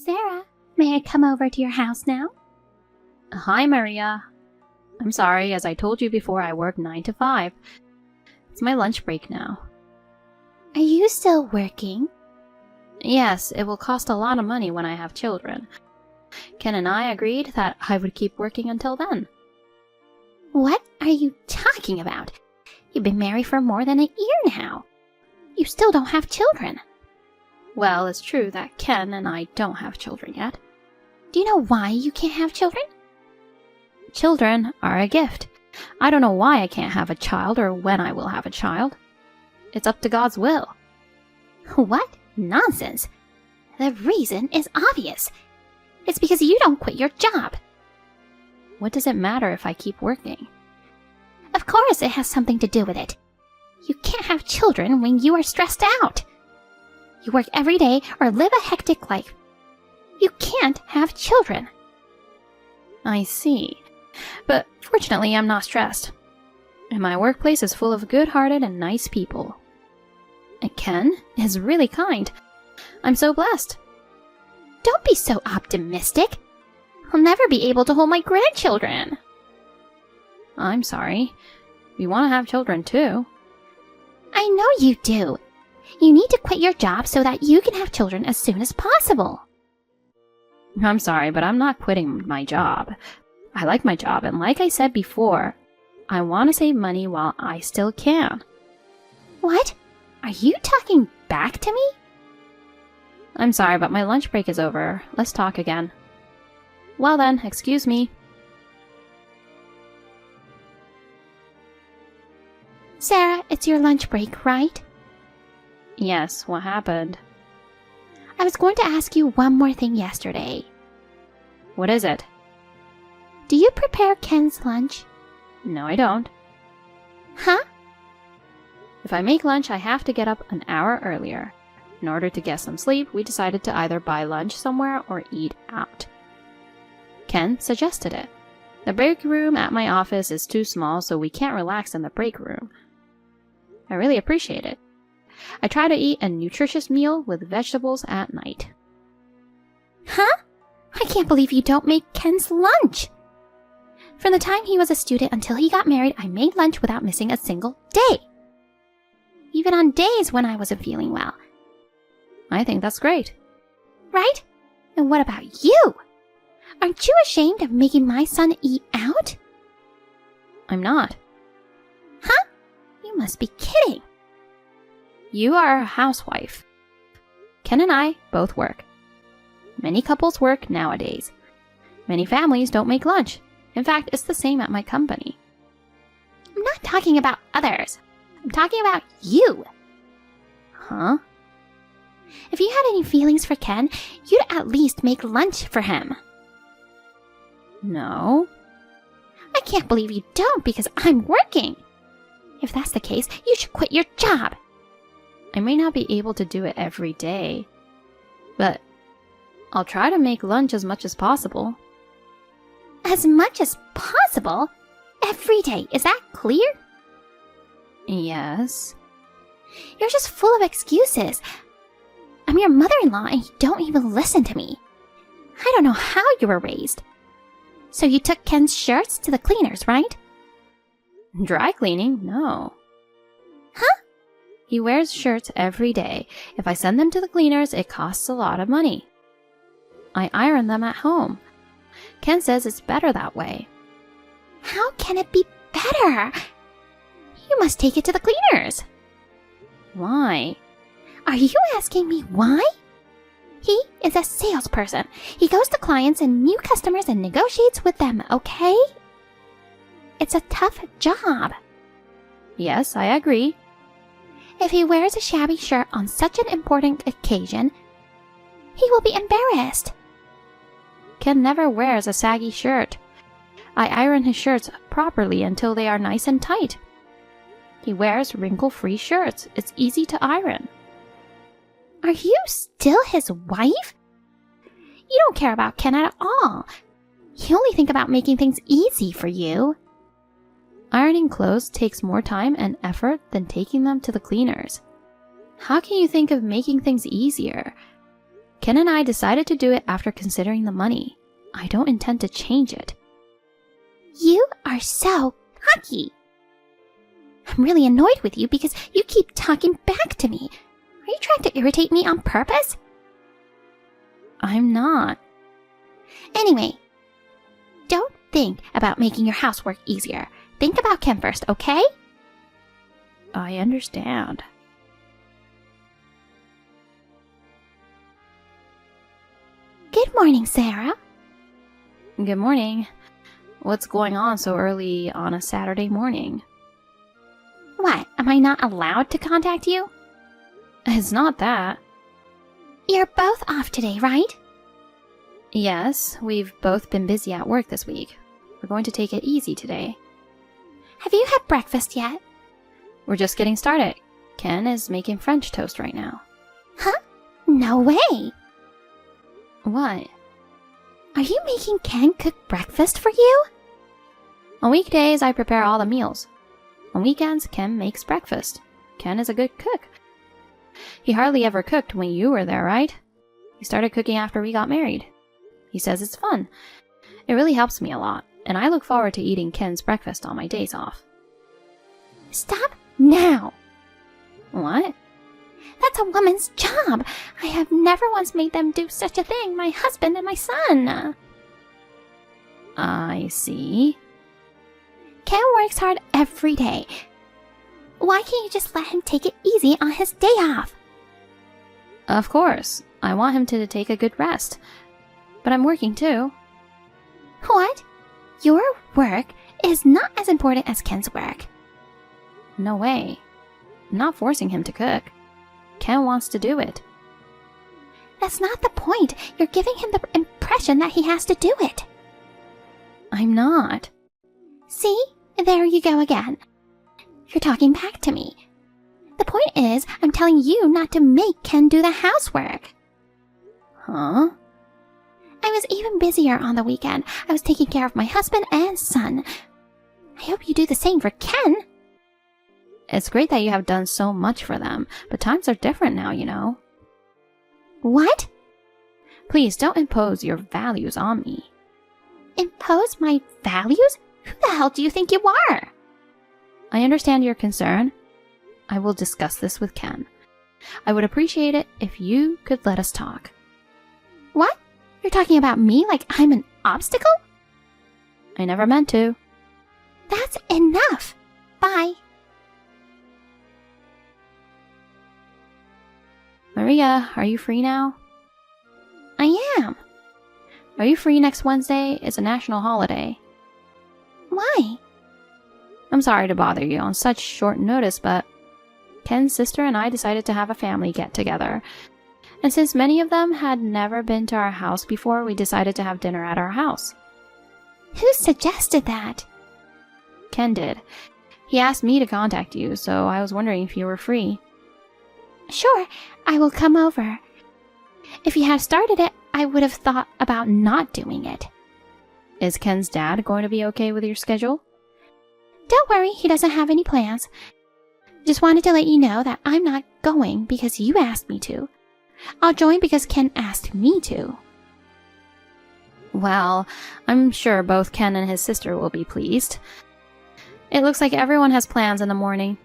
Sarah, may I come over to your house now? Hi, Maria. I'm sorry, as I told you before, I work 9 to 5. It's my lunch break now. Are you still working? Yes, it will cost a lot of money when I have children. Ken and I agreed that I would keep working until then. What are you talking about? You've been married for more than a year now. You still don't have children. Well, it's true that Ken and I don't have children yet. Do you know why you can't have children? Children are a gift. I don't know why I can't have a child or when I will have a child. It's up to God's will. What? Nonsense. The reason is obvious. It's because you don't quit your job. What does it matter if I keep working? Of course it has something to do with it. You can't have children when you are stressed out. You work every day or live a hectic life. You can't have children. I see. But fortunately, I'm not stressed. And my workplace is full of good-hearted and nice people. And Ken is really kind. I'm so blessed. Don't be so optimistic. I'll never be able to hold my grandchildren. I'm sorry. We want to have children too. I know you do. You need to quit your job so that you can have children as soon as possible. I'm sorry, but I'm not quitting my job. I like my job, and like I said before, I want to save money while I still can. What? Are you talking back to me? I'm sorry, but my lunch break is over. Let's talk again. Well then, excuse me. Sarah, it's your lunch break, right? Yes, what happened? I was going to ask you one more thing yesterday. What is it? Do you prepare Ken's lunch? No, I don't. Huh? If I make lunch, I have to get up an hour earlier. In order to get some sleep, we decided to either buy lunch somewhere or eat out. Ken suggested it. The break room at my office is too small, so we can't relax in the break room. I really appreciate it. I try to eat a nutritious meal with vegetables at night. Huh? I can't believe you don't make Ken's lunch. From the time he was a student until he got married, I made lunch without missing a single day. Even on days when I wasn't feeling well. I think that's great. Right? And what about you? Aren't you ashamed of making my son eat out? I'm not. Huh? You must be kidding. You are a housewife. Ken and I both work. Many couples work nowadays. Many families don't make lunch. In fact, it's the same at my company. I'm not talking about others. I'm talking about you. Huh? If you had any feelings for Ken, you'd at least make lunch for him. No. I can't believe you don't because I'm working. If that's the case, you should quit your job. I may not be able to do it every day, but I'll try to make lunch as much as possible. As much as possible? Every day, is that clear? Yes. You're just full of excuses. I'm your mother-in-law and you don't even listen to me. I don't know how you were raised. So you took Ken's shirts to the cleaners, right? Dry cleaning? No. Huh? He wears shirts every day. If I send them to the cleaners, it costs a lot of money. I iron them at home. Ken says it's better that way. How can it be better? You must take it to the cleaners. Why? Are you asking me why? He is a salesperson. He goes to clients and new customers and negotiates with them, okay? It's a tough job. Yes, I agree. If he wears a shabby shirt on such an important occasion, he will be embarrassed. Ken never wears a saggy shirt. I iron his shirts properly until they are nice and tight. He wears wrinkle-free shirts. It's easy to iron. Are you still his wife? You don't care about Ken at all. You only think about making things easy for you. Ironing clothes takes more time and effort than taking them to the cleaners. How can you think of making things easier? Ken and I decided to do it after considering the money. I don't intend to change it. You are so cocky. I'm really annoyed with you because you keep talking back to me. Are you trying to irritate me on purpose? I'm not. Anyway, don't think about making your housework easier. Think about Ken first, okay? I understand. Good morning, Sarah. Good morning. What's going on so early on a Saturday morning? What, am I not allowed to contact you? It's not that. You're both off today, right? Yes, we've both been busy at work this week. We're going to take it easy today. Have you had breakfast yet? We're just getting started. Ken is making French toast right now. Huh? No way! What? Are you making Ken cook breakfast for you? On weekdays, I prepare all the meals. On weekends, Ken makes breakfast. Ken is a good cook. He hardly ever cooked when you were there, right? He started cooking after we got married. He says it's fun. It really helps me a lot, and I look forward to eating Ken's breakfast on my days off. Stop now! What? That's a woman's job. I have never once made them do such a thing, my husband and my son. I see. Ken works hard every day. Why can't you just let him take it easy on his day off? Of course. I want him to take a good rest. But I'm working too. What? Your work is not as important as Ken's work. No way. I'm not forcing him to cook. Ken wants to do it. That's not the point. You're giving him the impression that he has to do it. I'm not. See? There you go again. You're talking back to me. The point is, I'm telling you not to make Ken do the housework. Huh? I was even busier on the weekend. I was taking care of my husband and son. I hope you do the same for Ken. It's great that you have done so much for them, but times are different now, you know. What? Please don't impose your values on me. Impose my values? Who the hell do you think you are? I understand your concern. I will discuss this with Ken. I would appreciate it if you could let us talk. What? You're talking about me like I'm an obstacle? I never meant to. That's enough. Bye. Maria, are you free now? I am. Are you free next Wednesday? It's a national holiday. Why? I'm sorry to bother you on such short notice, but Ken's sister and I decided to have a family get-together. And since many of them had never been to our house before, we decided to have dinner at our house. Who suggested that? Ken did. He asked me to contact you, so I was wondering if you were free. Sure, I will come over. If you had started it, I would have thought about not doing it. Is Ken's dad going to be okay with your schedule? Don't worry, he doesn't have any plans. Just wanted to let you know that I'm not going because you asked me to. I'll join because Ken asked me to. Well, I'm sure both Ken and his sister will be pleased. It looks like everyone has plans in the morning.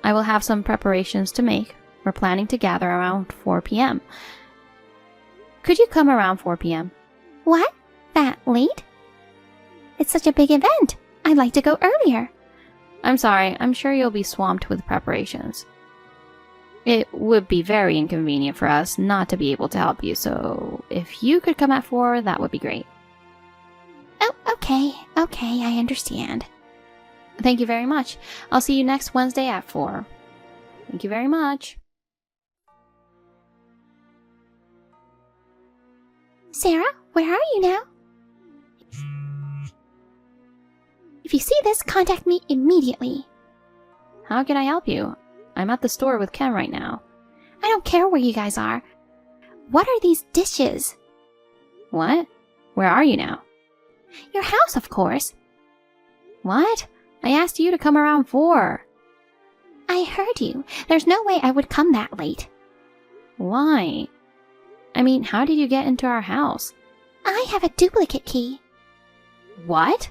I will have some preparations to make. We're planning to gather around 4 p.m. Could you come around 4 p.m.? What? That late? It's such a big event. I'd like to go earlier. I'm sorry, I'm sure you'll be swamped with preparations. It would be very inconvenient for us not to be able to help you, so if you could come at 4, that would be great. Oh, okay, I understand. Thank you very much. I'll see you next Wednesday at 4. Thank you very much. Sarah, where are you now? If you see this, contact me immediately. How can I help you? I'm at the store with Ken right now. I don't care where you guys are. What are these dishes? What? Where are you now? Your house, of course. What? I asked you to come around 4. I heard you. There's no way I would come that late. Why? I mean, how did you get into our house? I have a duplicate key. What?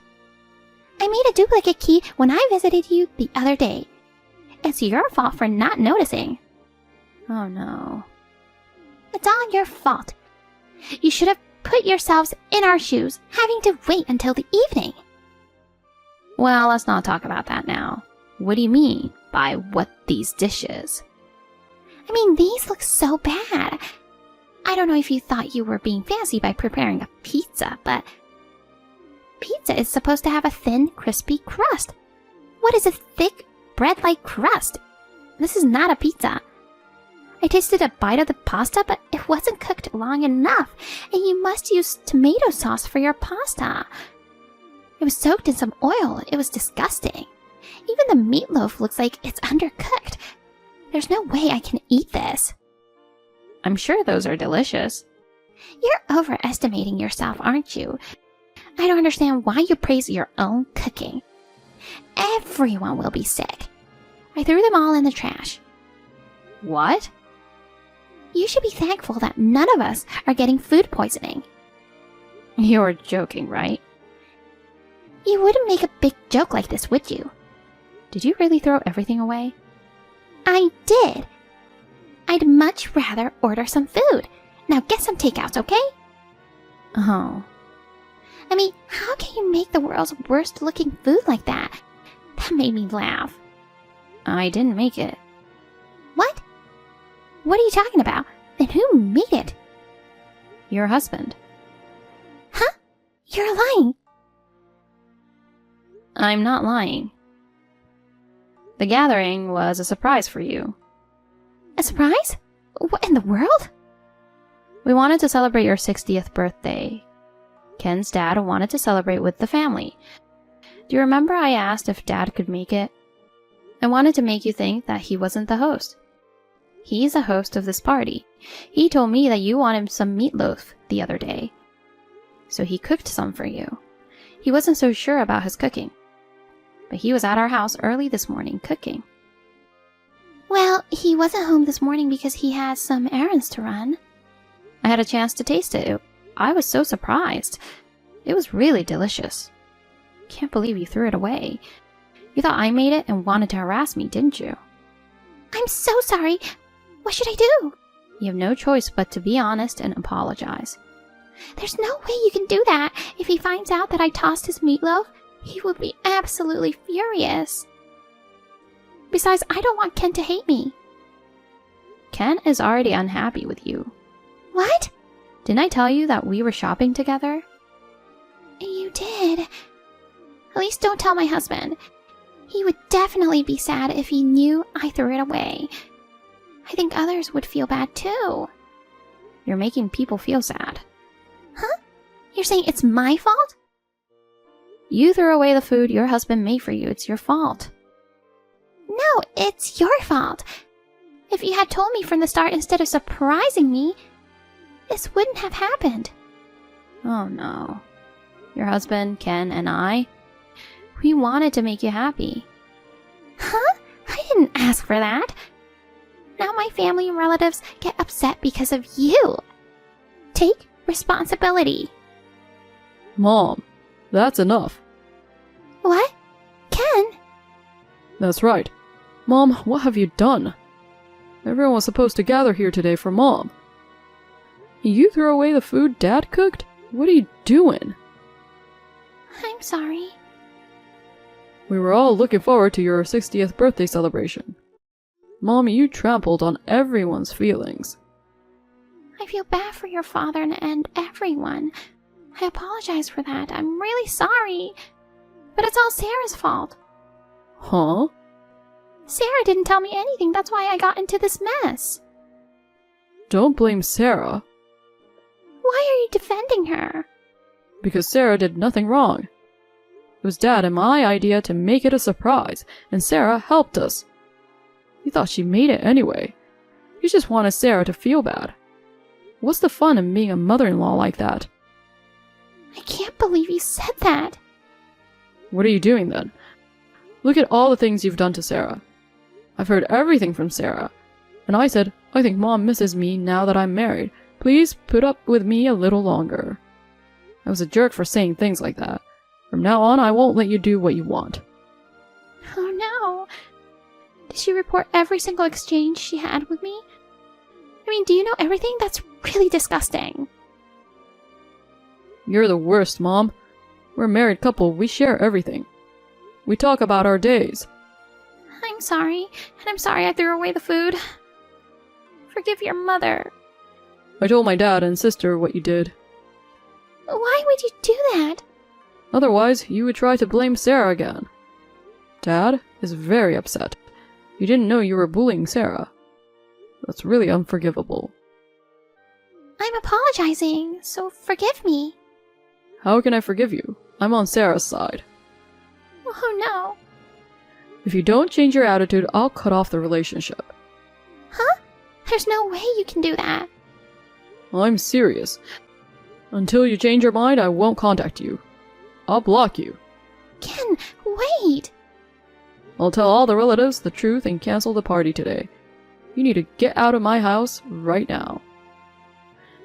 I made a duplicate key when I visited you the other day. It's your fault for not noticing. Oh no. It's all your fault. You should have put yourselves in our shoes, having to wait until the evening. Well, let's not talk about that now. What do you mean by what these dishes? I mean, these look so bad. I don't know if you thought you were being fancy by preparing a pizza, but pizza is supposed to have a thin, crispy crust. What is a thick, bread-like crust? This is not a pizza. I tasted a bite of the pasta, but it wasn't cooked long enough, and you must use tomato sauce for your pasta. It was soaked in some oil. It was disgusting. Even the meatloaf looks like it's undercooked. There's no way I can eat this. I'm sure those are delicious. You're overestimating yourself, aren't you? I don't understand why you praise your own cooking. Everyone will be sick. I threw them all in the trash. What? You should be thankful that none of us are getting food poisoning. You're joking, right? You wouldn't make a big joke like this, would you? Did you really throw everything away? I did. I'd much rather order some food. Now get some takeouts, okay? Oh. I mean, how can you make the world's worst looking food like that? That made me laugh. I didn't make it. What? What are you talking about? Then who made it? Your husband. Huh? You're lying. I'm not lying. The gathering was a surprise for you. A surprise? What in the world? We wanted to celebrate your 60th birthday. Ken's dad wanted to celebrate with the family. Do you remember I asked if Dad could make it? I wanted to make you think that he wasn't the host. He's the host of this party. He told me that you wanted some meatloaf the other day. So he cooked some for you. He wasn't so sure about his cooking. But he was at our house early this morning cooking. Well, he wasn't home this morning because he has some errands to run. I had a chance to taste it. I was so surprised. It was really delicious. Can't believe you threw it away. You thought I made it and wanted to harass me, didn't you? I'm so sorry. What should I do? You have no choice but to be honest and apologize. There's no way you can do that. If he finds out that I tossed his meatloaf, he would be absolutely furious. Besides, I don't want Ken to hate me. Ken is already unhappy with you. What? Didn't I tell you that we were shopping together? You did. At least don't tell my husband. He would definitely be sad if he knew I threw it away. I think others would feel bad too. You're making people feel sad. Huh? You're saying it's my fault? You threw away the food your husband made for you. It's your fault. No, it's your fault. If you had told me from the start instead of surprising me, this wouldn't have happened. Oh no. Your husband, Ken, and I, we wanted to make you happy. Huh? I didn't ask for that. Now my family and relatives get upset because of you. Take responsibility. Mom, that's enough. What? Ken? That's right. Mom, what have you done? Everyone was supposed to gather here today for Mom. You threw away the food Dad cooked? What are you doing? I'm sorry. We were all looking forward to your 60th birthday celebration. Mom, you trampled on everyone's feelings. I feel bad for your father and everyone. I apologize for that. I'm really sorry. But it's all Sarah's fault. Huh? Sarah didn't tell me anything. That's why I got into this mess. Don't blame Sarah. Why are you defending her? Because Sarah did nothing wrong. It was Dad and my idea to make it a surprise, and Sarah helped us. You thought she made it anyway. You just wanted Sarah to feel bad. What's the fun in being a mother-in-law like that? I can't believe you said that. What are you doing then? Look at all the things you've done to Sarah. I've heard everything from Sarah. And I said, I think Mom misses me now that I'm married, Please put up with me a little longer. I was a jerk for saying things like that. From now on, I won't let you do what you want. Oh no. Did she report every single exchange she had with me? I mean, do you know everything? That's really disgusting. You're the worst, Mom. We're a married couple. We share everything. We talk about our days. I'm sorry, and I'm sorry I threw away the food. Forgive your mother. I told my dad and sister what you did. Why would you do that? Otherwise, you would try to blame Sarah again. Dad is very upset. You didn't know you were bullying Sarah. That's really unforgivable. I'm apologizing, so forgive me. How can I forgive you? I'm on Sarah's side. Oh no. If you don't change your attitude, I'll cut off the relationship. Huh? There's no way you can do that. I'm serious. Until you change your mind, I won't contact you. I'll block you. Ken, wait! I'll tell all the relatives the truth and cancel the party today. You need to get out of my house right now.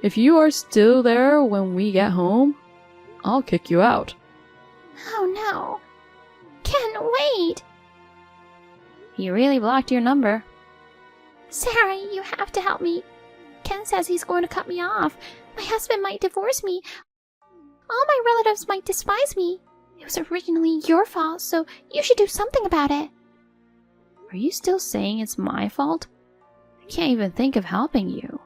If you are still there when we get home, I'll kick you out. Oh no. Ken, wait! He really blocked your number. Sarah, you have to help me. Ken says he's going to cut me off. My husband might divorce me. All my relatives might despise me. It was originally your fault, so you should do something about it. Are you still saying it's my fault? I can't even think of helping you.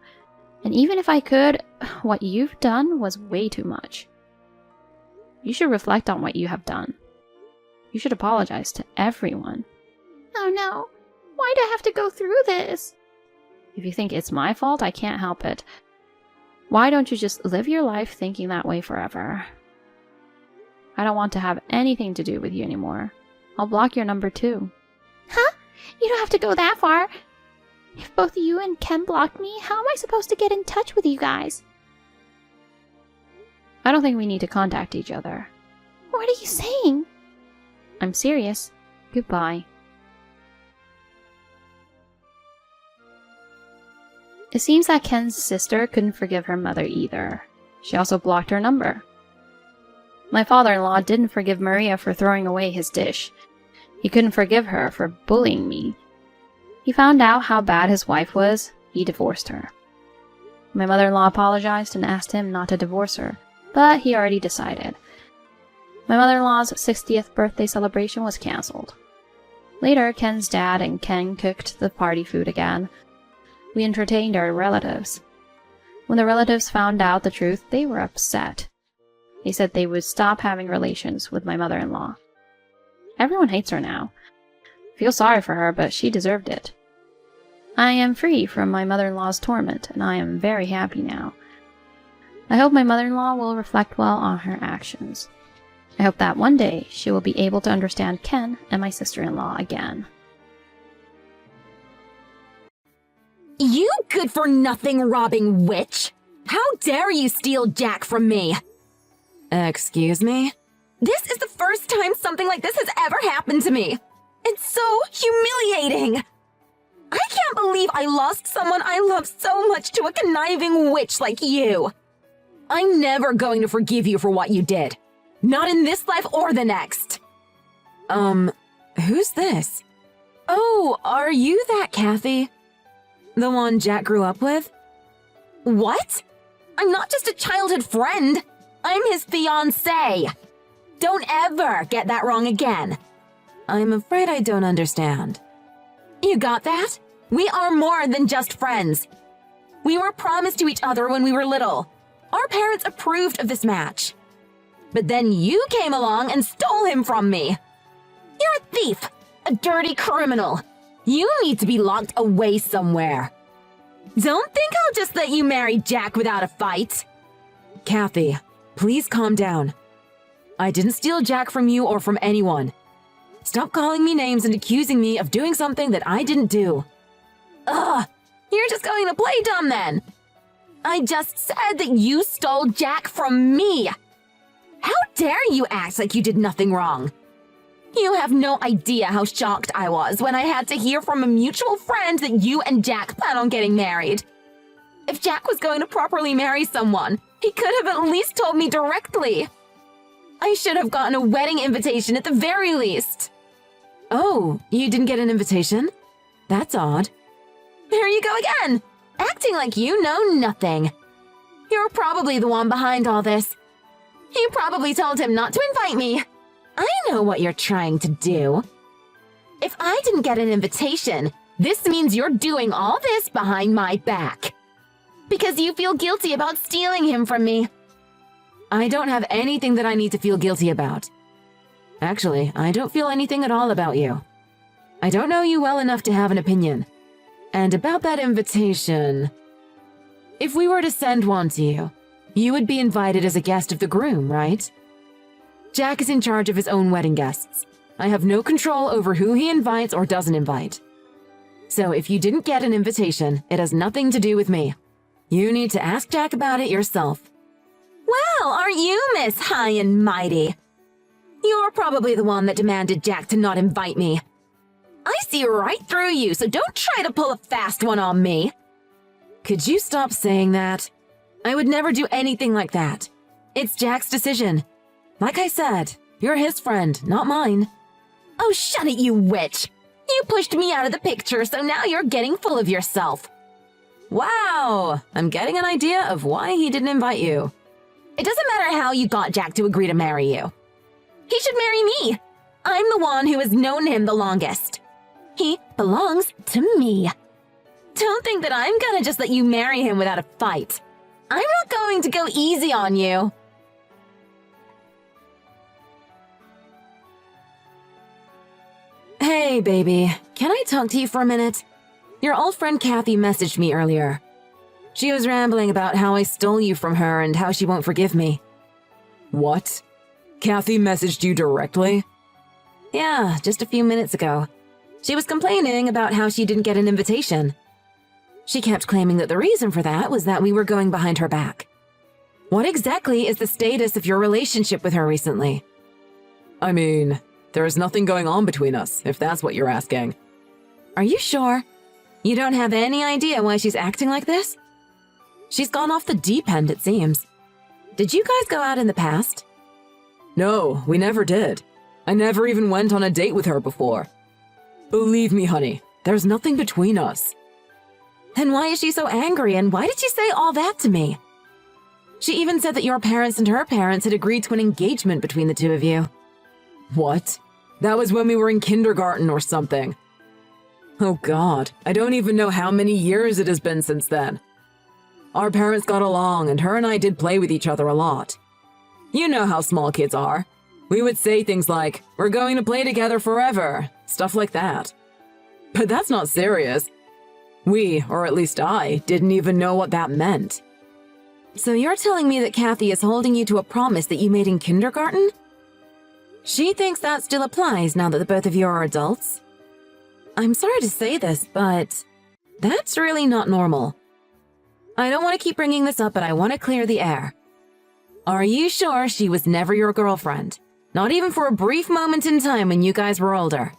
And even if I could, what you've done was way too much. You should reflect on what you have done. You should apologize to everyone. Oh no. Why do I have to go through this? If you think it's my fault, I can't help it. Why don't you just live your life thinking that way forever? I don't want to have anything to do with you anymore. I'll block your number too. Huh? You don't have to go that far. If both you and Ken blocked me, how am I supposed to get in touch with you guys? I don't think we need to contact each other. What are you saying? I'm serious. Goodbye. It seems that Ken's sister couldn't forgive her mother either. She also blocked her number. My father-in-law didn't forgive Maria for throwing away his dish. He couldn't forgive her for bullying me. He found out how bad his wife was. He divorced her. My mother-in-law apologized and asked him not to divorce her, but he already decided. My mother-in-law's 60th birthday celebration was cancelled. Later, Ken's dad and Ken cooked the party food again. We entertained our relatives. When the relatives found out the truth, they were upset. They said they would stop having relations with my mother-in-law. Everyone hates her now. I feel sorry for her, but she deserved it. I am free from my mother-in-law's torment, and I am very happy now. I hope my mother-in-law will reflect well on her actions. I hope that one day she will be able to understand Ken and my sister-in-law again. You good-for-nothing robbing witch! How dare you steal Jack from me? Excuse me? This is the first time something like this has ever happened to me. It's so humiliating. I can't believe I lost someone I love so much to a conniving witch like you. I'm never going to forgive you for what you did. Not in this life or the next. Who's this? Oh, are you that Kathy? The one Jack grew up with? What? I'm not just a childhood friend. I'm his fiancé. Don't ever get that wrong again. I'm afraid I don't understand. You got that? We are more than just friends. We were promised to each other when we were little. Our parents approved of this match. But then you came along and stole him from me. You're a thief, a dirty criminal. You need to be locked away somewhere. Don't think I'll just let you marry Jack without a fight. Kathy, please calm down. I didn't steal Jack from you or from anyone. Stop calling me names and accusing me of doing something that I didn't do. Ugh, you're just going to play dumb then. I just said that you stole Jack from me. How dare you act like you did nothing wrong? You have no idea how shocked I was when I had to hear from a mutual friend that you and Jack plan on getting married. If Jack was going to properly marry someone, he could have at least told me directly. I should have gotten a wedding invitation at the very least. Oh, you didn't get an invitation? That's odd. There you go again, acting like you know nothing. You're probably the one behind all this. You probably told him not to invite me. I know what you're trying to do. If I didn't get an invitation, this means you're doing all this behind my back. Because you feel guilty about stealing him from me. I don't have anything that I need to feel guilty about. Actually, I don't feel anything at all about you. I don't know you well enough to have an opinion. And about that invitation, if we were to send one to you, you would be invited as a guest of the groom, right? Jack is in charge of his own wedding guests. I have no control over who he invites or doesn't invite. So if you didn't get an invitation, it has nothing to do with me. You need to ask Jack about it yourself. Well, aren't you Miss High and Mighty? You're probably the one that demanded Jack to not invite me. I see right through you, so don't try to pull a fast one on me. Could you stop saying that? I would never do anything like that. It's Jack's decision. Like I said, you're his friend, not mine. Oh, shut it, you witch! You pushed me out of the picture, so now you're getting full of yourself. Wow, I'm getting an idea of why he didn't invite you. It doesn't matter how you got Jack to agree to marry you. He should marry me. I'm the one who has known him the longest. He belongs to me. Don't think that I'm gonna just let you marry him without a fight. I'm not going to go easy on you. Hey, baby, can I talk to you for a minute? Your old friend Kathy messaged me earlier. She was rambling about how I stole you from her and how she won't forgive me. What? Kathy messaged you directly? Yeah, just a few minutes ago. She was complaining about how she didn't get an invitation. She kept claiming that the reason for that was that we were going behind her back. What exactly is the status of your relationship with her recently? I mean, there is nothing going on between us, if that's what you're asking. Are you sure? You don't have any idea why she's acting like this? She's gone off the deep end, it seems. Did you guys go out in the past? No, we never did. I never even went on a date with her before. Believe me, honey, there's nothing between us. Then why is she so angry, and why did she say all that to me? She even said that your parents and her parents had agreed to an engagement between the two of you. What? That was when we were in kindergarten or something. Oh God, I don't even know how many years it has been since then. Our parents got along, and her and I did play with each other a lot. You know how small kids are. We would say things like, "We're going to play together forever," stuff like that. But that's not serious. We, or at least I, didn't even know what that meant. So you're telling me that Kathy is holding you to a promise that you made in kindergarten? She thinks that still applies now that the both of you are adults. I'm sorry to say this, but that's really not normal. I don't want to keep bringing this up, but I want to clear the air. Are you sure she was never your girlfriend? Not even for a brief moment in time when you guys were older?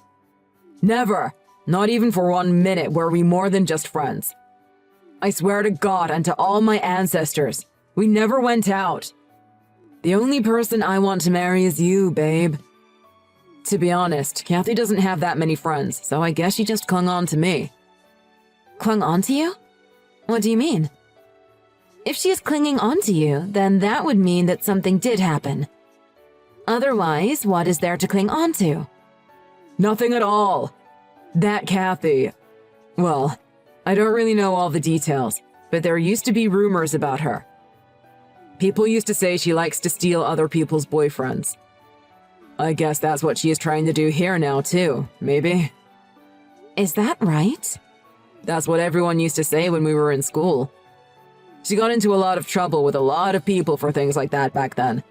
Never. Not even for 1 minute were we more than just friends. I swear to God and to all my ancestors, we never went out. The only person I want to marry is you, babe. To be honest, Kathy doesn't have that many friends, so I guess she just clung on to me. Clung on to you? What do you mean? If she is clinging on to you, then that would mean that something did happen. Otherwise, what is there to cling on to? Nothing at all. That Kathy... Well, I don't really know all the details, but there used to be rumors about her. People used to say she likes to steal other people's boyfriends. I guess that's what she is trying to do here now, too, maybe. Is that right? That's what everyone used to say when we were in school. She got into a lot of trouble with a lot of people for things like that back then.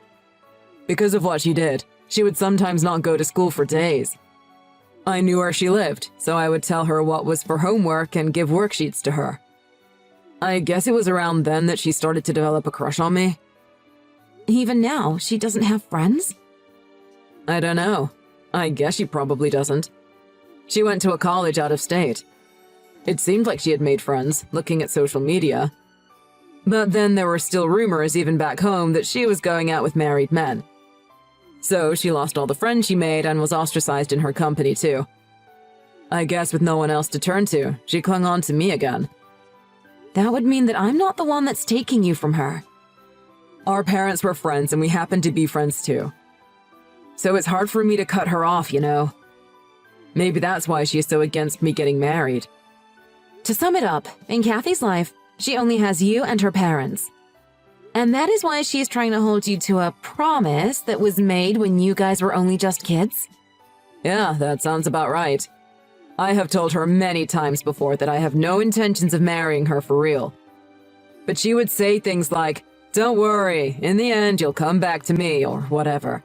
Because of what she did, she would sometimes not go to school for days. I knew where she lived, so I would tell her what was for homework and give worksheets to her. I guess it was around then that she started to develop a crush on me. Even now, she doesn't have friends? I don't know. I guess she probably doesn't. She went to a college out of state. It seemed like she had made friends, looking at social media. But then there were still rumors even back home that she was going out with married men. So she lost all the friends she made and was ostracized in her company too. I guess with no one else to turn to, she clung on to me again. That would mean that I'm not the one that's taking you from her. Our parents were friends and we happened to be friends too. So it's hard for me to cut her off, you know. Maybe that's why she is so against me getting married. To sum it up, in Kathy's life, she only has you and her parents. And that is why she is trying to hold you to a promise that was made when you guys were only just kids? Yeah, that sounds about right. I have told her many times before that I have no intentions of marrying her for real. But she would say things like, "Don't worry, in the end you'll come back to me," or whatever.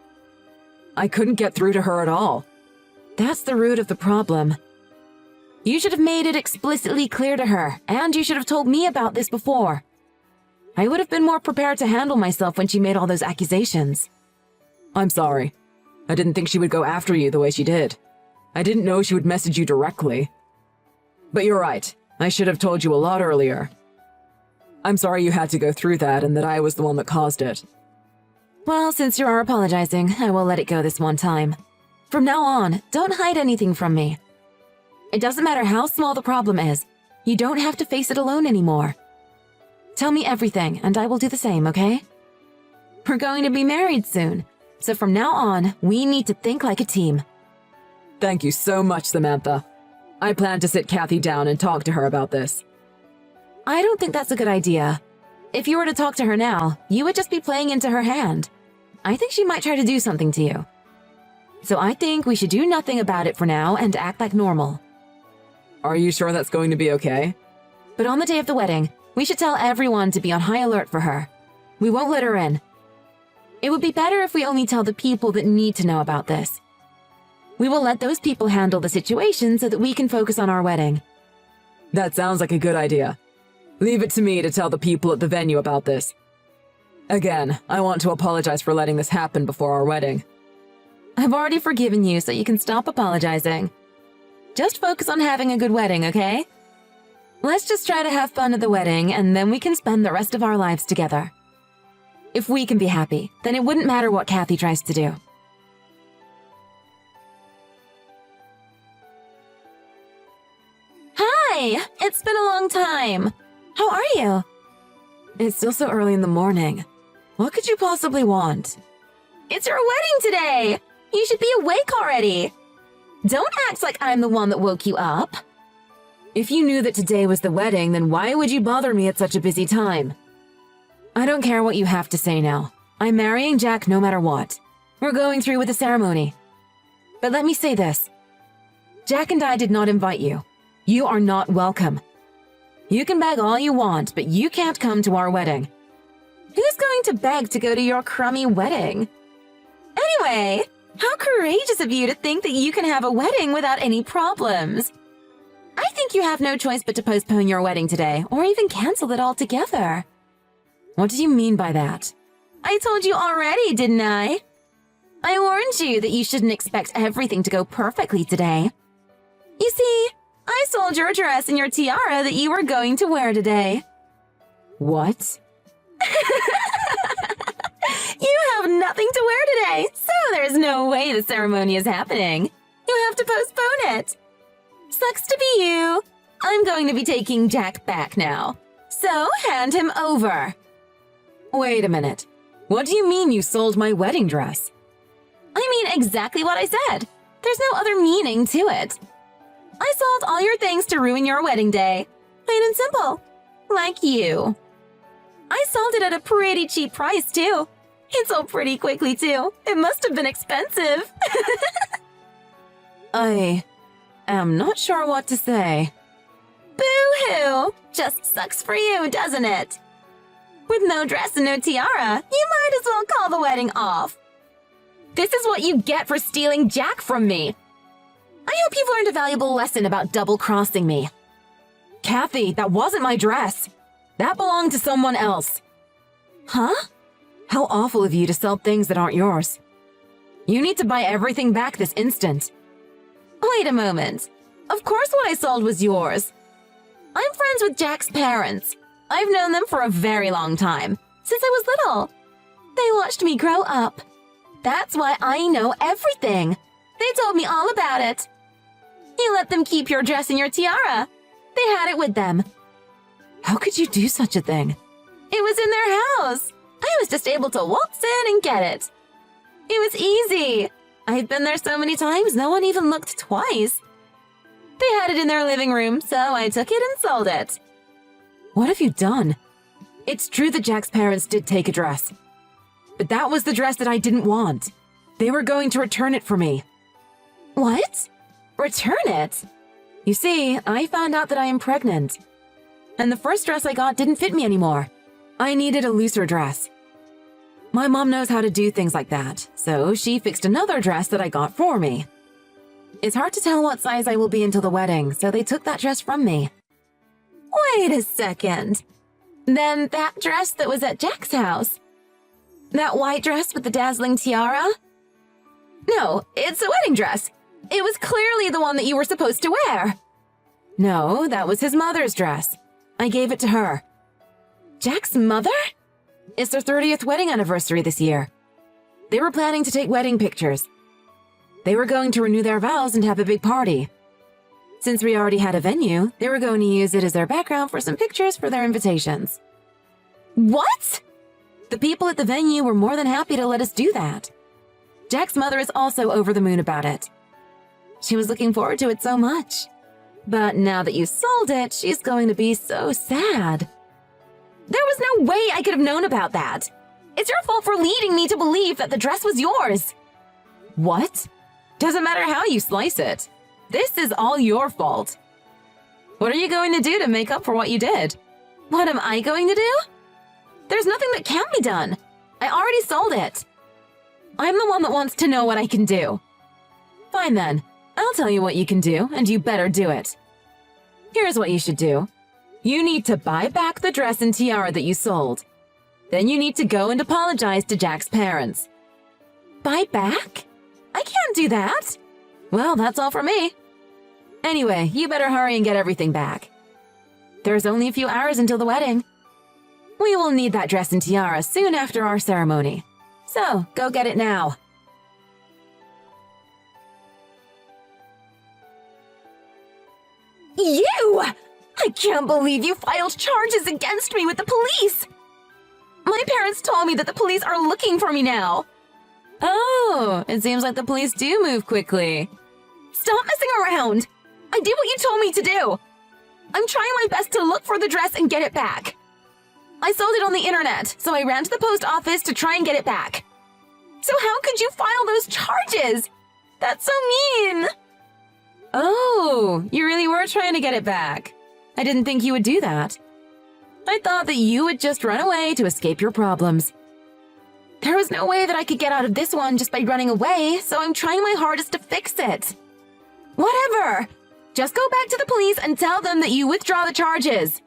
I couldn't get through to her at all. That's the root of the problem. You should have made it explicitly clear to her, and you should have told me about this before. I would have been more prepared to handle myself when she made all those accusations. I'm sorry. I didn't think she would go after you the way she did. I didn't know she would message you directly. But you're right. I should have told you a lot earlier. I'm sorry you had to go through that and that I was the one that caused it. Well, since you are apologizing, I will let it go this one time. From now on, don't hide anything from me. It doesn't matter how small the problem is. You don't have to face it alone anymore. Tell me everything, and I will do the same, okay? We're going to be married soon, so from now on, we need to think like a team. Thank you so much, Samantha. I plan to sit Kathy down and talk to her about this. I don't think that's a good idea. If you were to talk to her now, you would just be playing into her hand. I think she might try to do something to you. So I think we should do nothing about it for now and act like normal. Are you sure that's going to be okay? But on the day of the wedding, we should tell everyone to be on high alert for her. We won't let her in. It would be better if we only tell the people that need to know about this. We will let those people handle the situation so that we can focus on our wedding. That sounds like a good idea. Leave it to me to tell the people at the venue about this. Again, I want to apologize for letting this happen before our wedding. I've already forgiven you, so you can stop apologizing. Just focus on having a good wedding, okay? Let's just try to have fun at the wedding, and then we can spend the rest of our lives together. If we can be happy, then it wouldn't matter what Kathy tries to do. Hi! It's been a long time. How are you? It's still so early in the morning. What could you possibly want? It's your wedding today! You should be awake already. Don't act like I'm the one that woke you up. If you knew that today was the wedding, then why would you bother me at such a busy time? I don't care what you have to say now. I'm marrying Jack no matter what. We're going through with the ceremony. But let me say this. Jack and I did not invite you. You are not welcome. You can beg all you want, but you can't come to our wedding. Who's going to beg to go to your crummy wedding? Anyway, how courageous of you to think that you can have a wedding without any problems. I think you have no choice but to postpone your wedding today, or even cancel it altogether. What do you mean by that? I told you already, didn't I? I warned you that you shouldn't expect everything to go perfectly today. You see, I sold your dress and your tiara that you were going to wear today. What? You have nothing to wear today, so there's no way the ceremony is happening. You have to postpone it. Sucks to be you. I'm going to be taking Jack back now. So hand him over. Wait a minute. What do you mean you sold my wedding dress? I mean exactly what I said. There's no other meaning to it. I sold all your things to ruin your wedding day. Plain and simple. Like you. I sold it at a pretty cheap price, too. It sold pretty quickly, too. It must have been expensive. I am not sure what to say. Boo-hoo! Just sucks for you, doesn't it? With no dress and no tiara, you might as well call the wedding off. This is what you get for stealing Jack from me. I hope you've learned a valuable lesson about double-crossing me. Kathy, that wasn't my dress. That belonged to someone else. Huh? How awful of you to sell things that aren't yours. You need to buy everything back this instant. Wait a moment. Of course what I sold was yours. I'm friends with Jack's parents. I've known them for a very long time, since I was little. They watched me grow up. That's why I know everything. They told me all about it. You let them keep your dress and your tiara. They had it with them. How could you do such a thing? It was in their house. I was just able to waltz in and get it. It was easy. I've been there so many times, no one even looked twice. They had it in their living room, so I took it and sold it. What have you done? It's true that Jack's parents did take a dress. But that was the dress that I didn't want. They were going to return it for me. What? Return it? You see, I found out that I am pregnant. And the first dress I got didn't fit me anymore. I needed a looser dress. My mom knows how to do things like that, so she fixed another dress that I got for me. It's hard to tell what size I will be until the wedding, so they took that dress from me. Wait a second. Then that dress that was at Jack's house? That white dress with the dazzling tiara? No, it's a wedding dress. It was clearly the one that you were supposed to wear. No, that was his mother's dress. I gave it to her. Jack's mother? It's their 30th wedding anniversary this year. They were planning to take wedding pictures. They were going to renew their vows and have a big party. Since we already had a venue, they were going to use it as their background for some pictures for their invitations. What? The people at the venue were more than happy to let us do that. Jack's mother is also over the moon about it. She was looking forward to it so much. But now that you sold it, she's going to be so sad. There was no way I could have known about that. It's your fault for leading me to believe that the dress was yours. What? Doesn't matter how you slice it. This is all your fault. What are you going to do to make up for what you did? What am I going to do? There's nothing that can be done. I already sold it. I'm the one that wants to know what I can do. Fine then. I'll tell you what you can do, and you better do it. Here's what you should do. You need to buy back the dress and tiara that you sold. Then you need to go and apologize to Jack's parents. Buy back? I can't do that. Well, that's all for me. Anyway, you better hurry and get everything back. There's only a few hours until the wedding. We will need that dress and tiara soon after our ceremony. So, go get it now. You! I can't believe you filed charges against me with the police! My parents told me that the police are looking for me now. Oh, it seems like the police do move quickly. Stop messing around! I did what you told me to do! I'm trying my best to look for the dress and get it back. I sold it on the internet, so I ran to the post office to try and get it back. So how could you file those charges? That's so mean! Oh, you really were trying to get it back. I didn't think you would do that. I thought that you would just run away to escape your problems. There was no way that I could get out of this one just by running away, so I'm trying my hardest to fix it. Whatever! Just go back to the police and tell them that you withdraw the charges.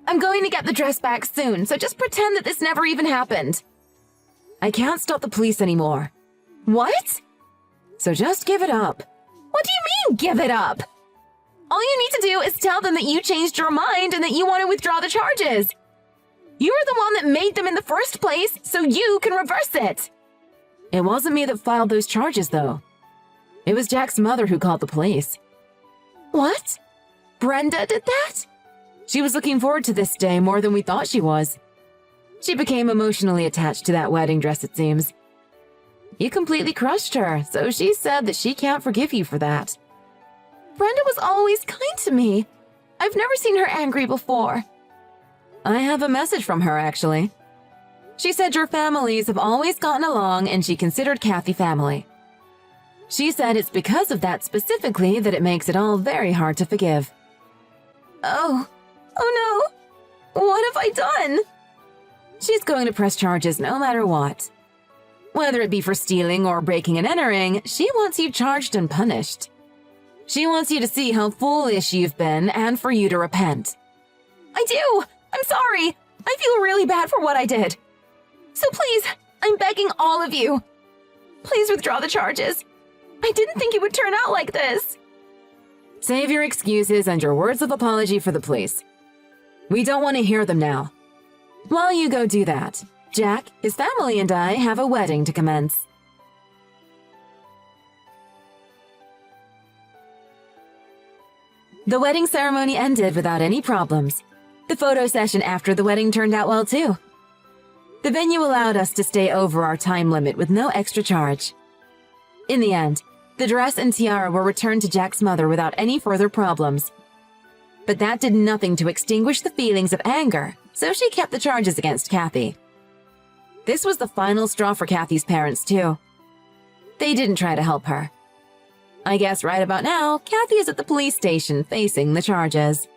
I'm going to get the dress back soon, so just pretend that this never even happened. I can't stop the police anymore. What? So just give it up. What do you mean, give it up? All you need to do is tell them that you changed your mind and that you want to withdraw the charges. You were the one that made them in the first place, so you can reverse it. It wasn't me that filed those charges, though. It was Jack's mother who called the police. What? Brenda did that? She was looking forward to this day more than we thought she was. She became emotionally attached to that wedding dress, it seems. You completely crushed her, so she said that she can't forgive you for that. Brenda was always kind to me. I've never seen her angry before. I have a message from her, actually. She said your families have always gotten along and she considered Kathy family. She said it's because of that specifically that it makes it all very hard to forgive. Oh no. What have I done? She's going to press charges no matter what. Whether it be for stealing or breaking and entering, she wants you charged and punished. She wants you to see how foolish you've been and for you to repent. I do! I'm sorry! I feel really bad for what I did. So please, I'm begging all of you. Please withdraw the charges. I didn't think it would turn out like this. Save your excuses and your words of apology for the police. We don't want to hear them now. While you go do that, Jack, his family, and I have a wedding to commence. The wedding ceremony ended without any problems. The photo session after the wedding turned out well too. The venue allowed us to stay over our time limit with no extra charge. In the end, the dress and tiara were returned to Jack's mother without any further problems. But that did nothing to extinguish the feelings of anger, so she kept the charges against Kathy. This was the final straw for Kathy's parents too. They didn't try to help her. I guess right about now, Kathy is at the police station facing the charges.